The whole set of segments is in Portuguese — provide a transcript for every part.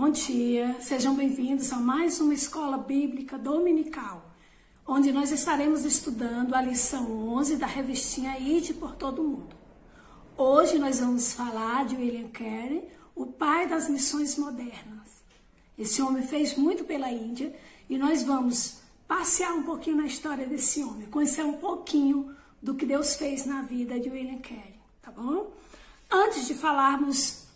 Bom dia, sejam bem-vindos a mais uma Escola Bíblica Dominical, onde nós estaremos estudando a lição 11 da revistinha Ide por Todo Mundo. Hoje nós vamos falar de William Carey, o pai das missões modernas. Esse homem fez muito pela Índia e nós vamos passear um pouquinho na história desse homem, conhecer um pouquinho do que Deus fez na vida de William Carey, tá bom? Antes de falarmos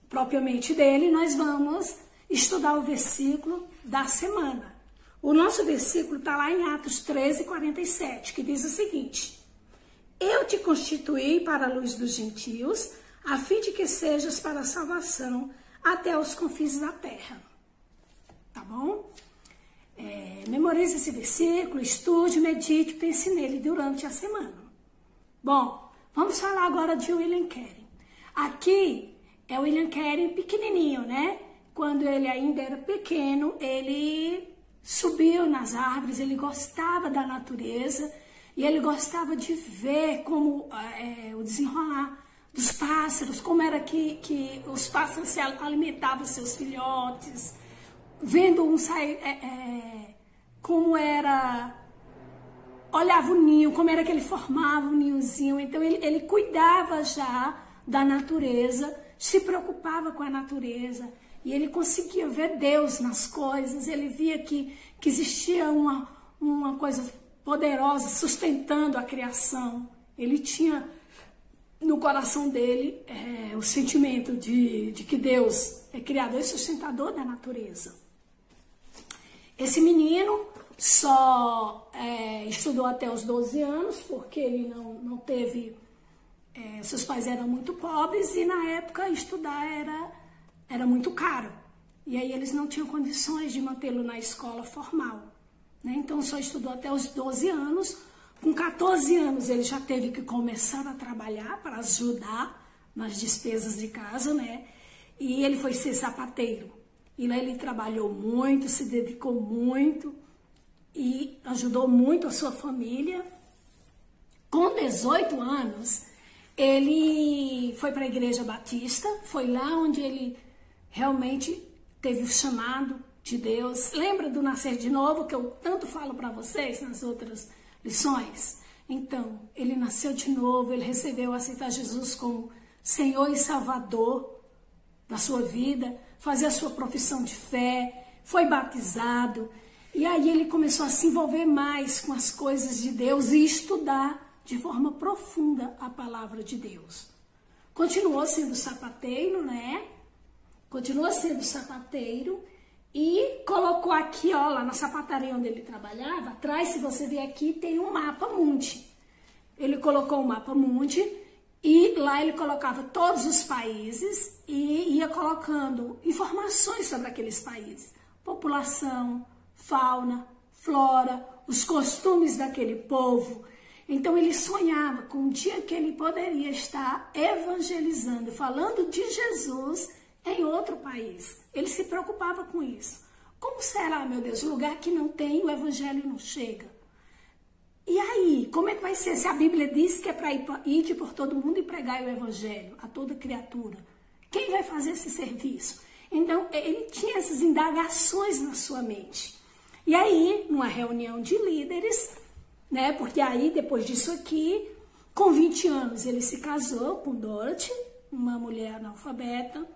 propriamente dele, nós vamos estudar o versículo da semana. O nosso versículo está lá em Atos 13:47, que diz o seguinte: Eu te constituí para a luz dos gentios, a fim de que sejas para a salvação até os confins da terra. Tá bom? Memorize esse versículo, estude, medite, pense nele durante a semana. Bom, vamos falar agora de William Carey. Aqui é o William Carey pequenininho, né? Quando ele ainda era pequeno, ele subiu nas árvores, ele gostava da natureza e ele gostava de ver como o desenrolar dos pássaros, como era que os pássaros se alimentavam seus filhotes, vendo um sair, como era, olhava o ninho, como era que ele formava o ninhozinho. Então ele cuidava já da natureza, se preocupava com a natureza e ele conseguia ver Deus nas coisas. Ele via que existia uma coisa poderosa sustentando a criação. Ele tinha no coração dele o sentimento de que Deus é criador e sustentador da natureza. Esse menino só estudou até os 12 anos, porque ele não teve... seus pais eram muito pobres e na época estudar era muito caro. E aí eles não tinham condições de mantê-lo na escola formal, né? Então só estudou até os 12 anos. Com 14 anos ele já teve que começar a trabalhar para ajudar nas despesas de casa, né? E ele foi ser sapateiro. E lá ele trabalhou muito, se dedicou muito e ajudou muito a sua família. Com 18 anos... ele foi para a Igreja Batista, foi lá onde ele realmente teve o chamado de Deus. Lembra do nascer de novo, que eu tanto falo para vocês nas outras lições? Então, ele nasceu de novo, ele recebeu aceitar Jesus como Senhor e Salvador da sua vida, fazer a sua profissão de fé, foi batizado. E aí ele começou a se envolver mais com as coisas de Deus e estudar de forma profunda a palavra de Deus. Continuou sendo sapateiro, né? Continuou sendo sapateiro e colocou aqui, ó, lá na sapataria onde ele trabalhava, atrás, se você ver aqui, tem um mapa mundi. Ele colocou um mapa mundi e lá ele colocava todos os países e ia colocando informações sobre aqueles países. População, fauna, flora, os costumes daquele povo. Então ele sonhava com um dia que ele poderia estar evangelizando, falando de Jesus em outro país. Ele se preocupava com isso. Como será, meu Deus, lugar que não tem, o evangelho não chega? E aí, como é que vai ser? Se a Bíblia diz que é para ir por todo mundo e pregar o evangelho a toda criatura, quem vai fazer esse serviço? Então ele tinha essas indagações na sua mente. E aí, numa reunião de líderes, né? Porque aí, depois disso aqui, com 20 anos, ele se casou com Dorothy, uma mulher analfabeta,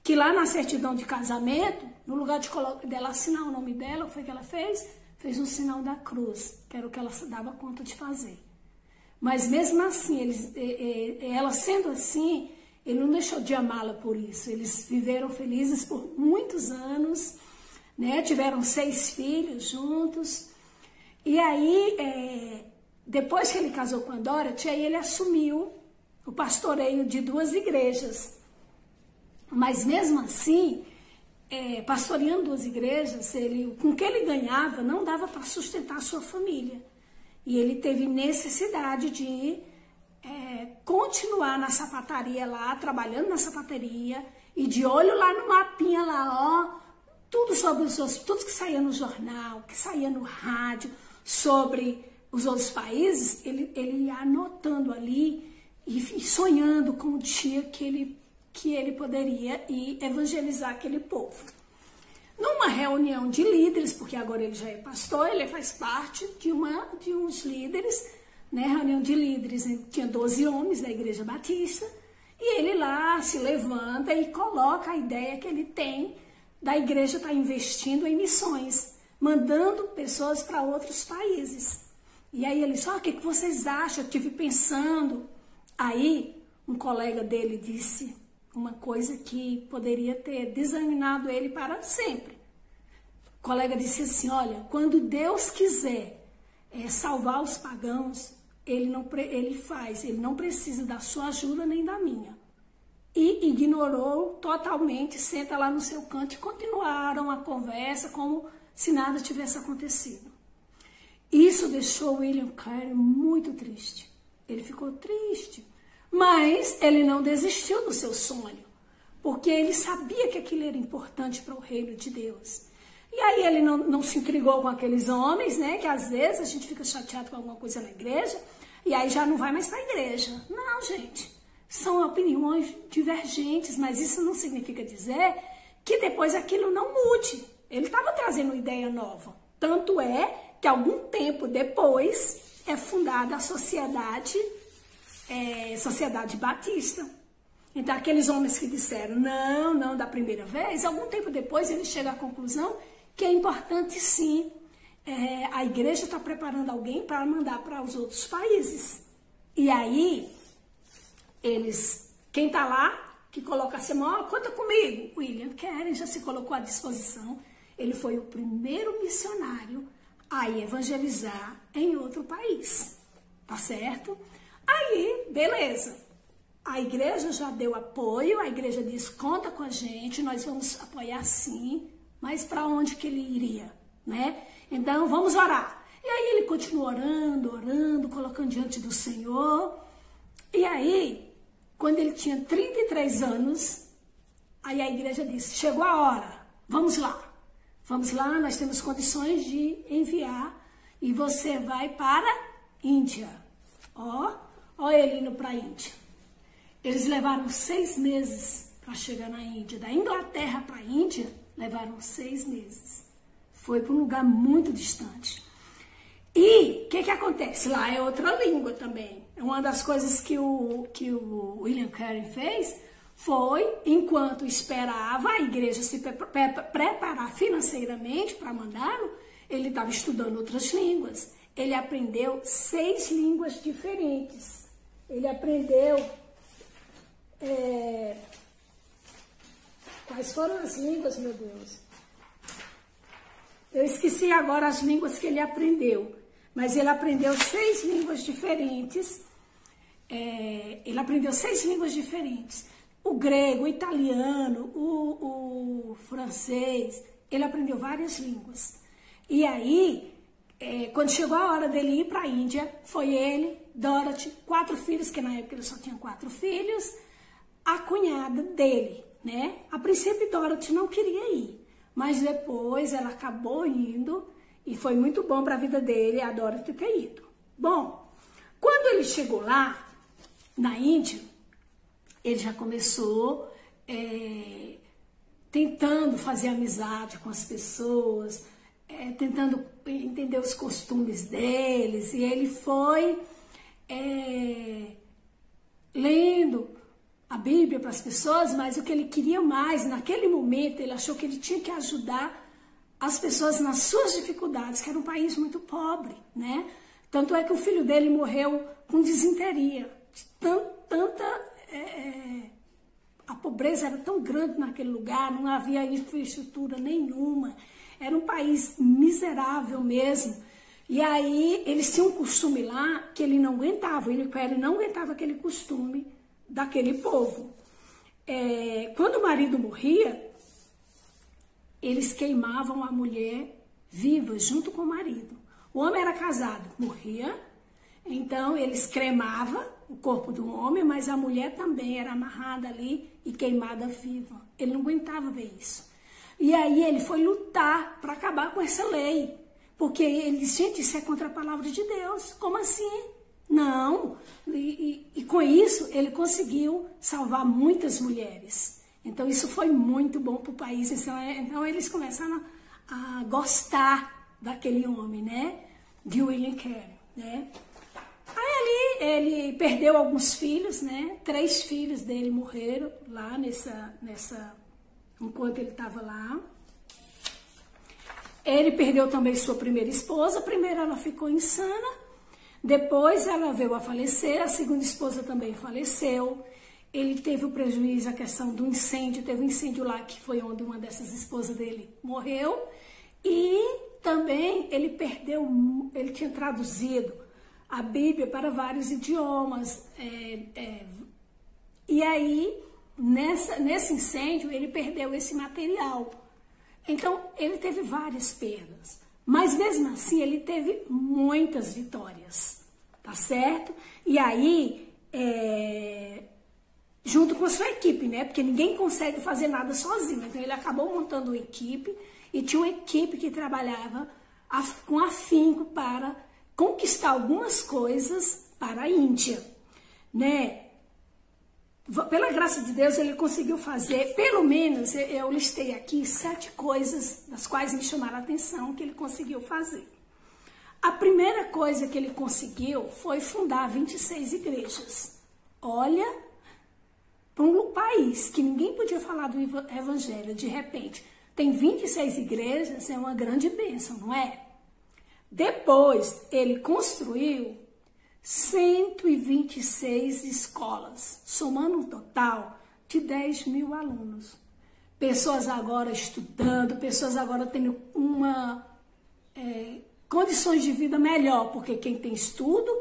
que lá na certidão de casamento, no lugar dela assinar o nome dela, o que foi que ela fez? Fez um sinal da cruz, que era o que ela dava conta de fazer. Mas mesmo assim, ela sendo assim, ele não deixou de amá-la por isso. Eles viveram felizes por muitos anos, né? Tiveram 6 filhos juntos. E aí, depois que ele casou com a Dorothy, aí ele assumiu o pastoreio de 2 igrejas. Mas mesmo assim, pastoreando 2 igrejas, com o que ele ganhava, não dava para sustentar a sua família. E ele teve necessidade de continuar na sapataria lá, trabalhando na sapateria, e de olho lá no mapinha lá, ó, tudo sobre tudo que saía no jornal, que saía no rádio, sobre os outros países, ele ia anotando ali e sonhando com o dia que ele poderia ir evangelizar aquele povo. numa reunião de líderes, porque agora ele já é pastor, ele faz parte de uns líderes, né? Reunião de líderes, tinha 12 homens da Igreja Batista, e ele lá se levanta e coloca a ideia que ele tem da igreja estar investindo em missões, mandando pessoas para outros países. E aí ele disse, o que vocês acham? Eu estive pensando. Aí um colega dele disse uma coisa que poderia ter desanimado ele para sempre. O colega disse assim, olha, quando Deus quiser salvar os pagãos, ele não precisa da sua ajuda nem da minha. E ignorou totalmente, senta lá no seu canto e continuaram a conversa como se nada tivesse acontecido. Isso deixou William Carey muito triste. Ele ficou triste, mas ele não desistiu do seu sonho, porque ele sabia que aquilo era importante para o reino de Deus. E aí ele não se intrigou com aqueles homens, né? Que às vezes a gente fica chateado com alguma coisa na igreja e aí já não vai mais para a igreja. Não, gente, são opiniões divergentes, mas isso não significa dizer que depois aquilo não mude. Ele estava trazendo uma ideia nova. Tanto é que algum tempo depois é fundada a Sociedade Batista. Então aqueles homens que disseram não da primeira vez, algum tempo depois ele chega à conclusão que é importante sim, a igreja está preparando alguém para mandar para os outros países. E aí, quem está lá, que coloca assim, conta comigo, William Carey já se colocou à disposição. Ele foi o primeiro missionário a evangelizar em outro país, tá certo? Aí, beleza. A igreja já deu apoio, a igreja diz, conta com a gente, nós vamos apoiar sim, mas para onde que ele iria, né? Então, vamos orar. E aí ele continua orando, colocando diante do Senhor. E aí, quando ele tinha 33 anos, aí a igreja disse, chegou a hora, vamos lá, nós temos condições de enviar e você vai para a Índia. Ó ele indo para a Índia. Eles levaram 6 meses para chegar na Índia. Da Inglaterra para a Índia, levaram 6 meses. Foi para um lugar muito distante. E o que acontece? Lá é outra língua também. Uma das coisas que o William Carey fez foi, enquanto esperava a igreja se preparar financeiramente para mandá-lo, ele estava estudando outras línguas. Ele aprendeu 6 línguas diferentes. Ele aprendeu... Quais foram as línguas, meu Deus? Eu esqueci agora as línguas que ele aprendeu. Mas ele aprendeu 6 línguas diferentes. Ele aprendeu 6 línguas diferentes. O grego, o italiano, o francês. Ele aprendeu várias línguas. E aí, quando chegou a hora dele ir para a Índia, foi ele, Dorothy, 4 filhos, que na época ele só tinha 4 filhos, a cunhada dele, né? A princípio, Dorothy não queria ir, mas depois ela acabou indo e foi muito bom para a vida dele a Dorothy ter ido. Bom, quando ele chegou lá, na Índia, ele já começou tentando fazer amizade com as pessoas, tentando entender os costumes deles, e ele foi lendo a Bíblia para as pessoas, mas o que ele queria mais, naquele momento, ele achou que ele tinha que ajudar as pessoas nas suas dificuldades, que era um país muito pobre, né? Tanto é que o filho dele morreu com disenteria. A pobreza era tão grande naquele lugar, não havia infraestrutura nenhuma. Era um país miserável mesmo. E aí, eles tinham um costume lá que ele não aguentava. Ele não aguentava aquele costume daquele povo. Quando o marido morria, eles queimavam a mulher viva junto com o marido. O homem era casado, morria, então eles cremavam o corpo do homem, mas a mulher também era amarrada ali e queimada viva. Ele não aguentava ver isso. E aí ele foi lutar para acabar com essa lei, porque ele disse, gente, isso é contra a palavra de Deus. Como assim? Não. E com isso ele conseguiu salvar muitas mulheres. Então isso foi muito bom para o país. Então eles começaram a gostar daquele homem, né? De William Carey, né? Aí ali ele perdeu alguns filhos, né? 3 filhos dele morreram lá enquanto ele estava lá. Ele perdeu também sua primeira esposa. Primeiro ela ficou insana, depois ela veio a falecer, a segunda esposa também faleceu. Ele teve o prejuízo, a questão do incêndio, teve um incêndio lá que foi onde uma dessas esposas dele morreu. E também ele tinha traduzido a Bíblia para vários idiomas. E aí, nesse incêndio, ele perdeu esse material. Então, ele teve várias perdas. Mas mesmo assim, ele teve muitas vitórias. Tá certo? E aí, junto com a sua equipe, né? Porque ninguém consegue fazer nada sozinho. Então, ele acabou montando uma equipe. E tinha uma equipe que trabalhava com afinco para conquistar algumas coisas para a Índia, né? Pela graça de Deus, ele conseguiu fazer, pelo menos, eu listei aqui 7 coisas das quais me chamaram a atenção que ele conseguiu fazer. A primeira coisa que ele conseguiu foi fundar 26 igrejas. Olha, para um país que ninguém podia falar do evangelho, de repente, tem 26 igrejas, é uma grande bênção, não é? Depois, ele construiu 126 escolas, somando um total de 10 mil alunos. Pessoas agora estudando, pessoas agora tendo condições de vida melhor, porque quem tem estudo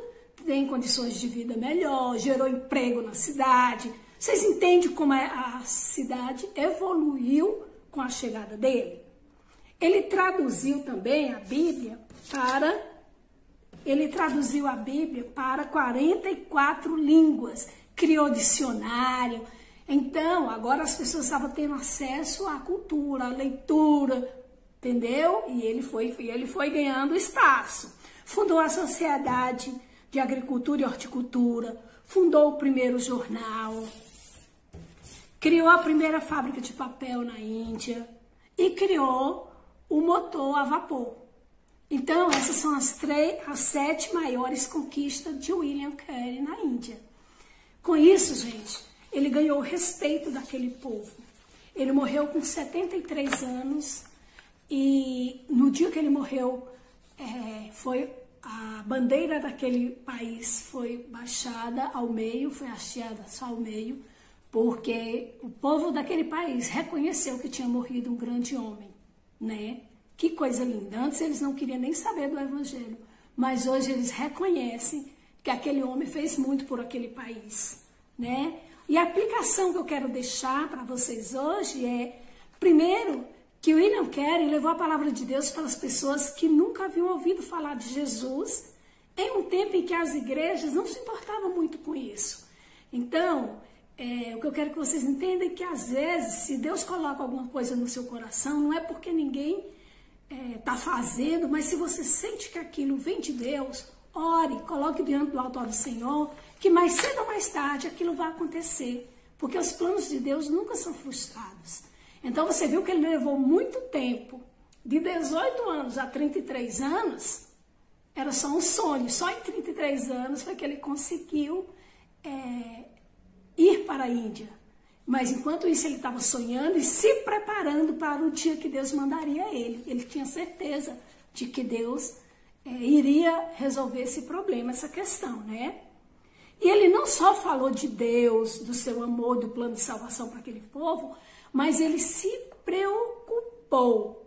tem condições de vida melhor, gerou emprego na cidade. Vocês entendem como a cidade evoluiu com a chegada dele? Ele traduziu também a Bíblia para 44 línguas, criou dicionário. Então, agora as pessoas estavam tendo acesso à cultura, à leitura, entendeu? E ele foi ganhando espaço. Fundou a Sociedade de Agricultura e Horticultura, fundou o primeiro jornal, criou a primeira fábrica de papel na Índia e criou o motor a vapor. Então, essas são as 7 maiores conquistas de William Carey na Índia. Com isso, gente, ele ganhou o respeito daquele povo. Ele morreu com 73 anos e no dia que ele morreu, a bandeira daquele país foi baixada ao meio, foi hasteada só ao meio, porque o povo daquele país reconheceu que tinha morrido um grande homem, né? Que coisa linda. Antes eles não queriam nem saber do evangelho, mas hoje eles reconhecem que aquele homem fez muito por aquele país, né? E a aplicação que eu quero deixar para vocês hoje é, primeiro, que William Carey levou a palavra de Deus para as pessoas que nunca haviam ouvido falar de Jesus, em um tempo em que as igrejas não se importavam muito com isso. Então, o que eu quero que vocês entendam é que às vezes, se Deus coloca alguma coisa no seu coração, não é porque ninguém está fazendo, mas se você sente que aquilo vem de Deus, ore, coloque diante do altar do Senhor, que mais cedo ou mais tarde aquilo vai acontecer, porque os planos de Deus nunca são frustrados. Então você viu que ele levou muito tempo, de 18 anos a 33 anos, era só um sonho, só em 33 anos foi que ele conseguiu ir para a Índia. Mas enquanto isso ele estava sonhando e se preparando para o dia que Deus mandaria ele. Ele tinha certeza de que Deus iria resolver esse problema, essa questão, né? E ele não só falou de Deus, do seu amor, do plano de salvação para aquele povo, mas ele se preocupou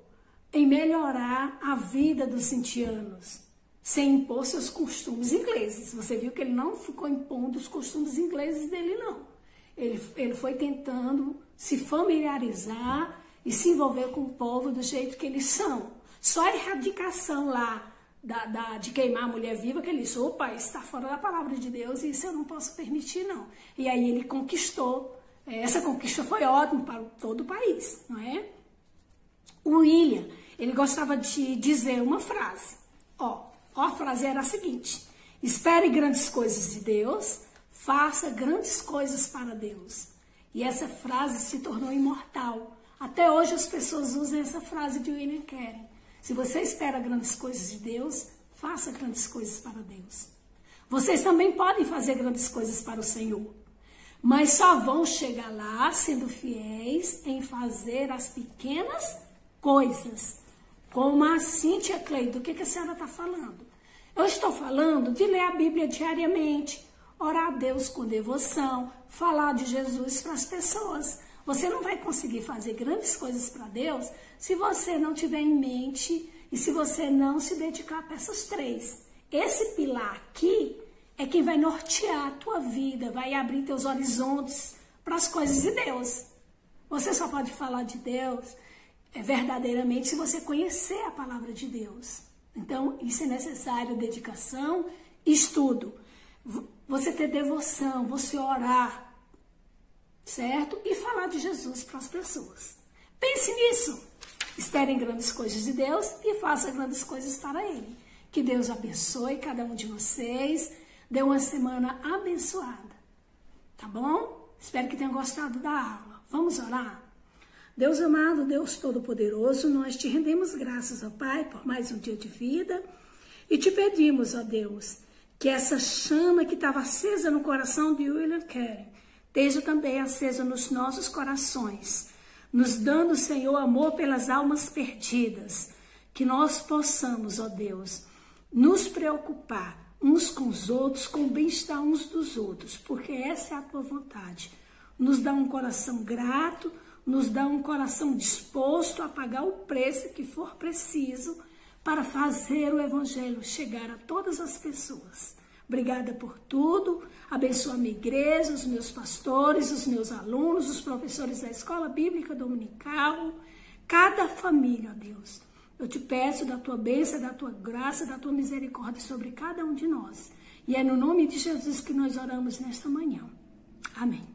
em melhorar a vida dos indianos, sem impor seus costumes ingleses. Você viu que ele não ficou impondo os costumes ingleses dele, não. Ele foi tentando se familiarizar e se envolver com o povo do jeito que eles são. Só a erradicação lá de queimar a mulher viva, que ele disse, opa, isso está fora da palavra de Deus e isso eu não posso permitir, não. E aí ele conquistou. Essa conquista foi ótima para todo o país, não é? O William, ele gostava de dizer uma frase. A frase era a seguinte: espere grandes coisas de Deus, faça grandes coisas para Deus. E essa frase se tornou imortal. Até hoje as pessoas usam essa frase de William Carey. Se você espera grandes coisas de Deus, faça grandes coisas para Deus. Vocês também podem fazer grandes coisas para o Senhor, mas só vão chegar lá sendo fiéis em fazer as pequenas coisas. Como assim, tia Cleide, do que a senhora está falando? Eu estou falando de ler a Bíblia diariamente, orar a Deus com devoção, falar de Jesus para as pessoas. Você não vai conseguir fazer grandes coisas para Deus se você não tiver em mente e se você não se dedicar para essas três. Esse pilar aqui é quem vai nortear a tua vida, vai abrir teus horizontes para as coisas de Deus. Você só pode falar de Deus verdadeiramente se você conhecer a palavra de Deus. Então, isso é necessário, dedicação, estudo. Você ter devoção, você orar, certo? E falar de Jesus para as pessoas. Pense nisso. Esperem grandes coisas de Deus e faça grandes coisas para Ele. Que Deus abençoe cada um de vocês. Dê uma semana abençoada. Tá bom? Espero que tenham gostado da aula. Vamos orar? Deus amado, Deus Todo-Poderoso, nós te rendemos graças, ó Pai, por mais um dia de vida. E te pedimos, ó Deus, que essa chama que estava acesa no coração de William Carey esteja também acesa nos nossos corações, nos dando, Senhor, amor pelas almas perdidas. Que nós possamos, ó Deus, nos preocupar uns com os outros, com o bem-estar uns dos outros, porque essa é a tua vontade. Nos dá um coração grato, nos dá um coração disposto a pagar o preço que for preciso para fazer o Evangelho chegar a todas as pessoas. Obrigada por tudo, abençoa a minha igreja, os meus pastores, os meus alunos, os professores da Escola Bíblica Dominical, cada família, ó Deus. Eu te peço da tua bênção, da tua graça, da tua misericórdia sobre cada um de nós. E é no nome de Jesus que nós oramos nesta manhã. Amém.